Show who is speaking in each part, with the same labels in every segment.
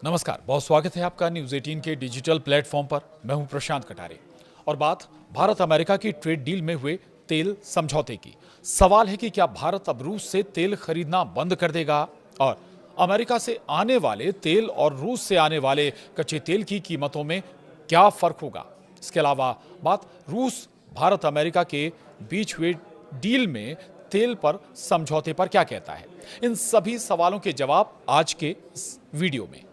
Speaker 1: नमस्कार, बहुत स्वागत है आपका न्यूज 18 के डिजिटल प्लेटफॉर्म पर। मैं हूं प्रशांत कटारे और बात भारत अमेरिका की ट्रेड डील में हुए तेल समझौते की। सवाल है कि क्या भारत अब रूस से तेल खरीदना बंद कर देगा और अमेरिका से आने वाले तेल और रूस से आने वाले कच्चे तेल की कीमतों में क्या फर्क होगा। इसके अलावा बात रूस भारत अमेरिका के बीच हुए डील में तेल पर समझौते पर क्या कहता है। इन सभी सवालों के जवाब आज के इस वीडियो में।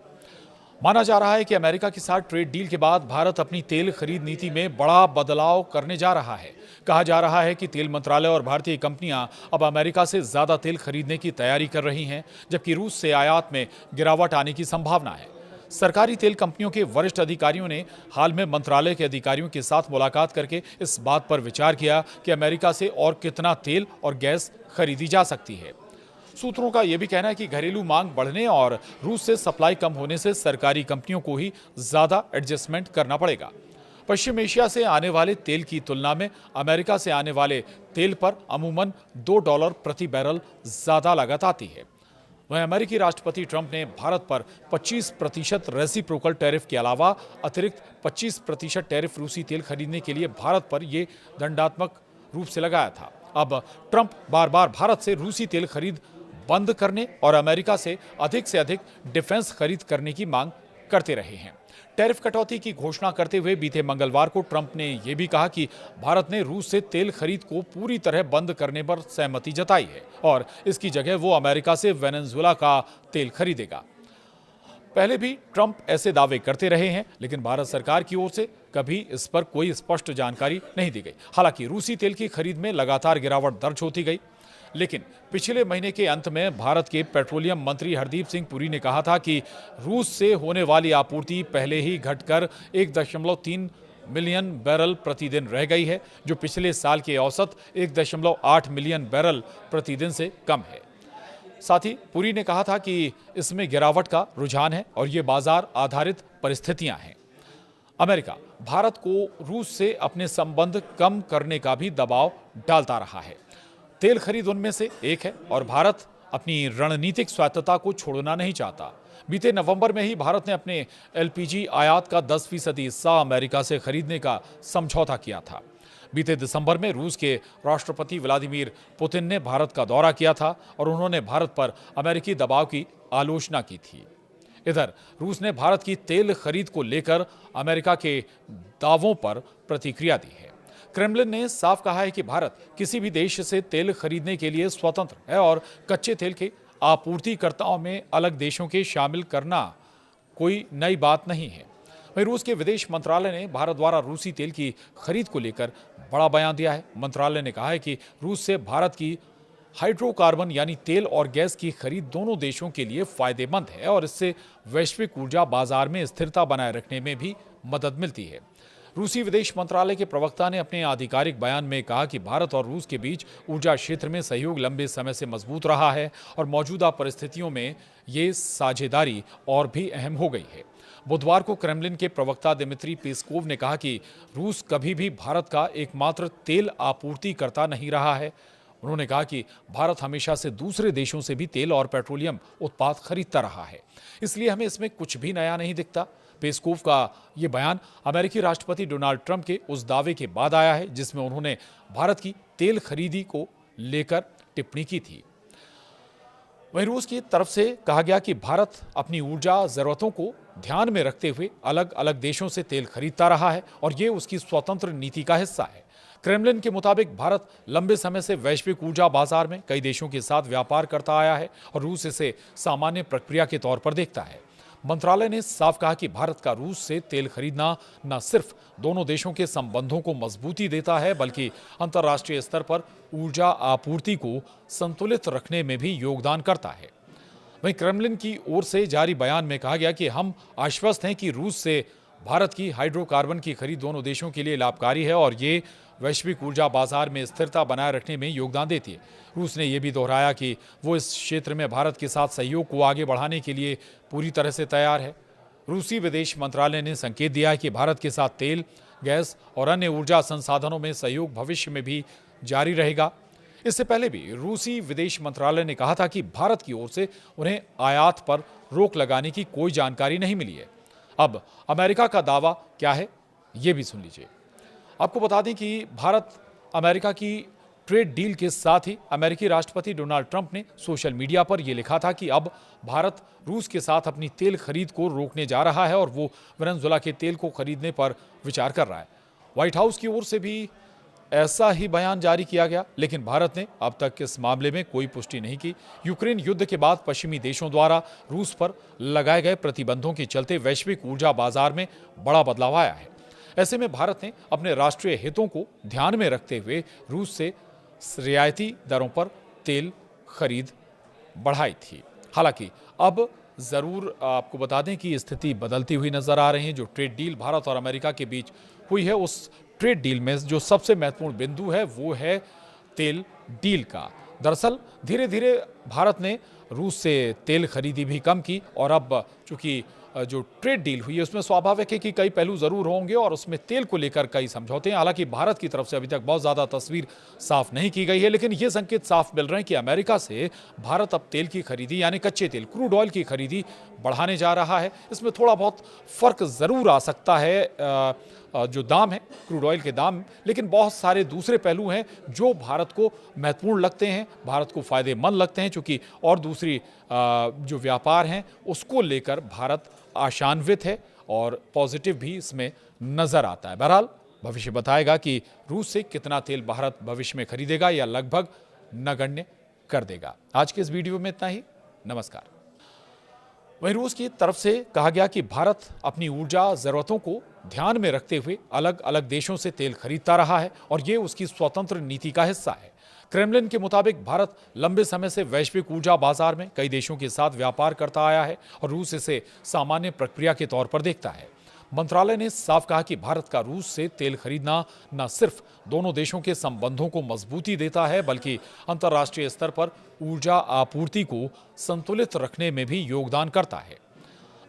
Speaker 1: माना जा रहा है कि अमेरिका के साथ ट्रेड डील के बाद भारत अपनी तेल खरीद नीति में बड़ा बदलाव करने जा रहा है। कहा जा रहा है कि तेल मंत्रालय और भारतीय कंपनियां अब अमेरिका से ज्यादा तेल खरीदने की तैयारी कर रही हैं, जबकि रूस से आयात में गिरावट आने की संभावना है। सरकारी तेल कंपनियों के वरिष्ठ अधिकारियों ने हाल में मंत्रालय के अधिकारियों के साथ मुलाकात करके इस बात पर विचार किया कि अमेरिका से और कितना तेल और गैस खरीदी जा सकती है। सूत्रों का यह भी कहना है कि घरेलू मांग बढ़ने और रूस से सप्लाई कम होने से सरकारी कंपनियों को ही ज्यादा एडजस्टमेंट करना पड़ेगा। पश्चिम एशिया से आने वाले तेल की तुलना में अमेरिका से आने वाले तेल पर अमूमन $2 प्रति बैरल ज्यादा लागत आती है। वहीं अमेरिकी राष्ट्रपति ट्रंप ने भारत पर 25% रेसिप्रोकल टैरिफ के अलावा अतिरिक्त 25% टैरिफ रूसी तेल खरीदने के लिए भारत पर यह दंडात्मक रूप से लगाया था। अब ट्रंप बार बार भारत से रूसी तेल खरीद बंद करने और अमेरिका से अधिक डिफेंस खरीद करने की मांग करते रहे हैं। टैरिफ कटौती की घोषणा करते हुए बीते मंगलवार को ट्रंप ने यह भी कहा कि भारत ने रूस से तेल खरीद को पूरी तरह बंद करने पर सहमति जताई है और इसकी जगह वो अमेरिका से वेनेजुएला का तेल खरीदेगा। पहले भी ट्रंप ऐसे दावे करते रहे हैं, लेकिन भारत सरकार की ओर से कभी इस पर कोई स्पष्ट जानकारी नहीं दी गई। हालांकि रूसी तेल की खरीद में लगातार गिरावट दर्ज होती गई, लेकिन पिछले महीने के अंत में भारत के पेट्रोलियम मंत्री हरदीप सिंह पुरी ने कहा था कि रूस से होने वाली आपूर्ति पहले ही घटकर 1.3 मिलियन बैरल प्रतिदिन रह गई है, जो पिछले साल के औसत 1.8 मिलियन बैरल प्रतिदिन से कम है। साथ ही पुरी ने कहा था कि इसमें गिरावट का रुझान है और ये बाजार आधारित परिस्थितियां हैं। अमेरिका भारत को रूस से अपने संबंध कम करने का भी दबाव डालता रहा है। तेल खरीद उनमें से एक है और भारत अपनी रणनीतिक स्वायत्तता को छोड़ना नहीं चाहता। बीते नवंबर में ही भारत ने अपने एलपीजी आयात का 10% हिस्सा अमेरिका से खरीदने का समझौता किया था। बीते दिसंबर में रूस के राष्ट्रपति व्लादिमीर पुतिन ने भारत का दौरा किया था और उन्होंने भारत पर अमेरिकी दबाव की आलोचना की थी। इधर रूस ने भारत की तेल खरीद को लेकर अमेरिका के दावों पर प्रतिक्रिया दी है। क्रेमलिन ने साफ कहा है कि भारत किसी भी देश से तेल खरीदने के लिए स्वतंत्र है और कच्चे तेल के आपूर्तिकर्ताओं में अलग देशों के शामिल करना कोई नई बात नहीं है। वहीं रूस के विदेश मंत्रालय ने भारत द्वारा रूसी तेल की खरीद को लेकर बड़ा बयान दिया है। मंत्रालय ने कहा है कि रूस से भारत की हाइड्रोकार्बन यानी तेल और गैस की खरीद दोनों देशों के लिए फायदेमंद है और इससे वैश्विक ऊर्जा बाजार में स्थिरता बनाए रखने में भी मदद मिलती है। रूसी विदेश मंत्रालय के प्रवक्ता ने अपने आधिकारिक बयान में कहा कि भारत और रूस के बीच ऊर्जा क्षेत्र में सहयोग लंबे समय से मजबूत रहा है और मौजूदा परिस्थितियों में ये साझेदारी और भी अहम हो गई है। बुधवार को क्रेमलिन के प्रवक्ता दिमित्री पेस्कोव ने कहा कि रूस कभी भी भारत का एकमात्र तेल आपूर्तिकर्ता नहीं रहा है। उन्होंने कहा कि भारत हमेशा से दूसरे देशों से भी तेल और पेट्रोलियम उत्पाद खरीदता रहा है, इसलिए हमें इसमें कुछ भी नया नहीं दिखता। पेस्कोव का यह बयान अमेरिकी राष्ट्रपति डोनाल्ड ट्रंप के उस दावे के बाद आया है जिसमें उन्होंने भारत की तेल खरीदी को लेकर टिप्पणी की थी। वहीं रूस की तरफ से कहा गया कि भारत अपनी ऊर्जा जरूरतों को ध्यान में रखते हुए अलग अलग देशों से तेल खरीदता रहा है और ये उसकी स्वतंत्र नीति का हिस्सा है। क्रेमलिन के मुताबिक भारत लंबे समय से वैश्विक ऊर्जा बाजार में कई देशों के साथ व्यापार करता आया है और रूस इसे सामान्य प्रक्रिया के तौर पर देखता है। मंत्रालय ने साफ कहा कि भारत का रूस से तेल खरीदना न सिर्फ दोनों देशों के संबंधों को मजबूती देता है, बल्कि अंतर्राष्ट्रीय स्तर पर ऊर्जा आपूर्ति को संतुलित रखने में भी योगदान करता है। वहीं क्रेमलिन की ओर से जारी बयान में कहा गया कि हम आश्वस्त हैं कि रूस से भारत की हाइड्रोकार्बन की खरीद दोनों देशों के लिए लाभकारी है और ये वैश्विक ऊर्जा बाजार में स्थिरता बनाए रखने में योगदान देती है। रूस ने यह भी दोहराया कि वो इस क्षेत्र में भारत के साथ सहयोग को आगे बढ़ाने के लिए पूरी तरह से तैयार है। रूसी विदेश मंत्रालय ने संकेत दिया है कि भारत के साथ तेल, गैस और अन्य ऊर्जा संसाधनों में सहयोग भविष्य में भी जारी रहेगा। इससे पहले भी रूसी विदेश मंत्रालय ने कहा था कि भारत की ओर से उन्हें आयात पर रोक लगाने की कोई जानकारी नहीं मिली है। अब अमेरिका का दावा क्या है, ये भी सुन लीजिए। आपको बता दें कि भारत अमेरिका की ट्रेड डील के साथ ही अमेरिकी राष्ट्रपति डोनाल्ड ट्रंप ने सोशल मीडिया पर यह लिखा था कि अब भारत रूस के साथ अपनी तेल खरीद को रोकने जा रहा है और वो वेनेजुएला के तेल को खरीदने पर विचार कर रहा है। व्हाइट हाउस की ओर से भी ऐसा ही बयान जारी किया गया, लेकिन भारत ने अब तक इस मामले में कोई पुष्टि नहीं की। यूक्रेन युद्ध के बाद पश्चिमी देशों द्वारा रूस पर लगाए गए प्रतिबंधों के चलते वैश्विक ऊर्जा बाजार में बड़ा बदलाव आया है। ऐसे में भारत ने अपने राष्ट्रीय हितों को ध्यान में रखते हुए रूस से रियायती दरों पर तेल खरीद बढ़ाई थी। हालांकि अब जरूर आपको बता दें कि स्थिति बदलती हुई नजर आ रही है। जो ट्रेड डील भारत और अमेरिका के बीच हुई है, उस ट्रेड डील में जो सबसे महत्वपूर्ण बिंदु है वो है तेल डील का। दरअसल धीरे धीरे भारत ने रूस से तेल खरीदी भी कम की और अब चूंकि जो ट्रेड डील हुई है उसमें स्वाभाविक है कि कई पहलू जरूर होंगे और उसमें तेल को लेकर कई समझौते हैं। हालांकि भारत की तरफ से अभी तक बहुत ज्यादा तस्वीर साफ नहीं की गई है, लेकिन ये संकेत साफ मिल रहे हैं कि अमेरिका से भारत अब तेल की खरीदी यानी कच्चे तेल क्रूड ऑयल की खरीदी बढ़ाने जा रहा है। इसमें थोड़ा बहुत फर्क जरूर आ सकता है जो दाम है क्रूड ऑयल के दाम, लेकिन बहुत सारे दूसरे पहलू हैं जो भारत को महत्वपूर्ण लगते हैं, भारत को फायदेमंद लगते हैं, क्योंकि और दूसरी जो व्यापार हैं उसको लेकर भारत आशान्वित है और पॉजिटिव भी इसमें नजर आता है। बहरहाल भविष्य बताएगा कि रूस से कितना तेल भारत भविष्य में खरीदेगा या लगभग नगण्य कर देगा। आज के इस वीडियो में इतना ही। नमस्कार। वहीं रूस की तरफ से कहा गया कि भारत अपनी ऊर्जा जरूरतों को ध्यान में रखते हुए अलग अलग देशों से तेल खरीदता रहा है और ये उसकी स्वतंत्र नीति का हिस्सा है। क्रेमलिन के मुताबिक भारत लंबे समय से वैश्विक ऊर्जा बाजार में कई देशों के साथ व्यापार करता आया है और रूस इसे सामान्य प्रक्रिया के तौर पर देखता है। मंत्रालय ने साफ कहा कि भारत का रूस से तेल खरीदना न सिर्फ दोनों देशों के संबंधों को मजबूती देता है, बल्कि अंतर्राष्ट्रीय स्तर पर ऊर्जा आपूर्ति को संतुलित रखने में भी योगदान करता है।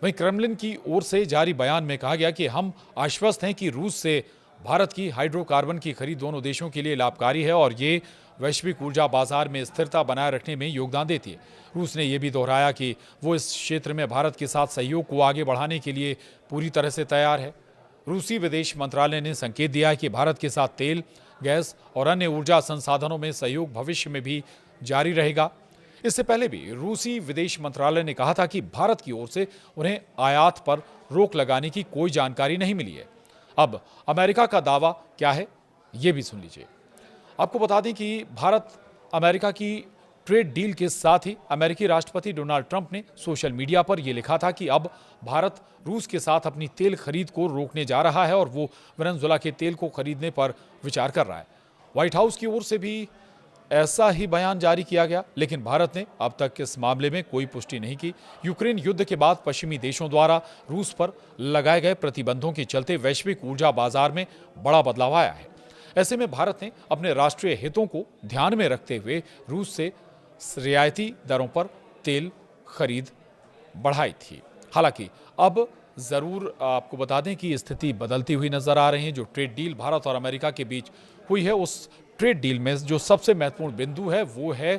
Speaker 1: वहीं क्रेमलिन की ओर से जारी बयान में कहा गया कि हम आश्वस्त हैं कि रूस से भारत की हाइड्रोकार्बन की खरीद दोनों देशों के लिए लाभकारी है और ये वैश्विक ऊर्जा बाजार में स्थिरता बनाए रखने में योगदान देती है। रूस ने यह भी दोहराया कि वो इस क्षेत्र में भारत के साथ सहयोग को आगे बढ़ाने के लिए पूरी तरह से तैयार है। रूसी विदेश मंत्रालय ने संकेत दिया है कि भारत के साथ तेल, गैस और अन्य ऊर्जा संसाधनों में सहयोग भविष्य में भी जारी रहेगा। इससे पहले भी रूसी विदेश मंत्रालय ने कहा था कि भारत की ओर से उन्हें आयात पर रोक लगाने की कोई जानकारी नहीं मिली है। अब अमेरिका का दावा क्या है, ये भी सुन लीजिए। आपको बता दें कि भारत अमेरिका की ट्रेड डील के साथ ही अमेरिकी राष्ट्रपति डोनाल्ड ट्रंप ने सोशल मीडिया पर यह लिखा था कि अब भारत रूस के साथ अपनी तेल खरीद को रोकने जा रहा है और वो वेनेजुएला के तेल को खरीदने पर विचार कर रहा है। व्हाइट हाउस की ओर से भी ऐसा ही बयान जारी किया गया, लेकिन भारत ने अब तक इस मामले में कोई पुष्टि नहीं की। यूक्रेन युद्ध के बाद पश्चिमी देशों द्वारा रूस पर लगाए गए प्रतिबंधों के चलते वैश्विक ऊर्जा बाजार में बड़ा बदलाव आया है। ऐसे में भारत ने अपने राष्ट्रीय हितों को ध्यान में रखते हुए रूस से रियायती दरों पर तेल खरीद बढ़ाई थी। हालांकि अब जरूर आपको बता दें कि स्थिति बदलती हुई नजर आ रही है। जो ट्रेड डील भारत और अमेरिका के बीच हुई है, उस ट्रेड डील में जो सबसे महत्वपूर्ण बिंदु है वो है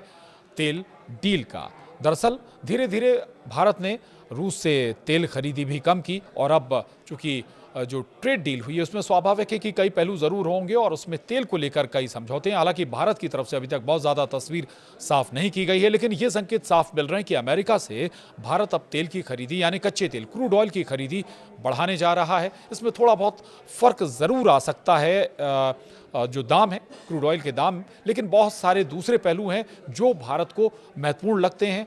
Speaker 1: तेल डील का। दरअसल धीरे धीरे भारत ने रूस से तेल खरीदी भी कम की और अब चूंकि जो ट्रेड डील हुई है उसमें स्वाभाविक है कि कई पहलू जरूर होंगे और उसमें तेल को लेकर कई समझौते हैं। हालांकि भारत की तरफ से अभी तक बहुत ज्यादा तस्वीर साफ नहीं की गई है, लेकिन ये संकेत साफ मिल रहे हैं कि अमेरिका से भारत अब तेल की खरीदी यानी कच्चे तेल क्रूड ऑयल की खरीदी बढ़ाने जा रहा है। इसमें थोड़ा बहुत फर्क जरूर आ सकता है जो दाम है क्रूड ऑयल के दाम, लेकिन बहुत सारे दूसरे पहलू हैं जो भारत को महत्वपूर्ण लगते हैं,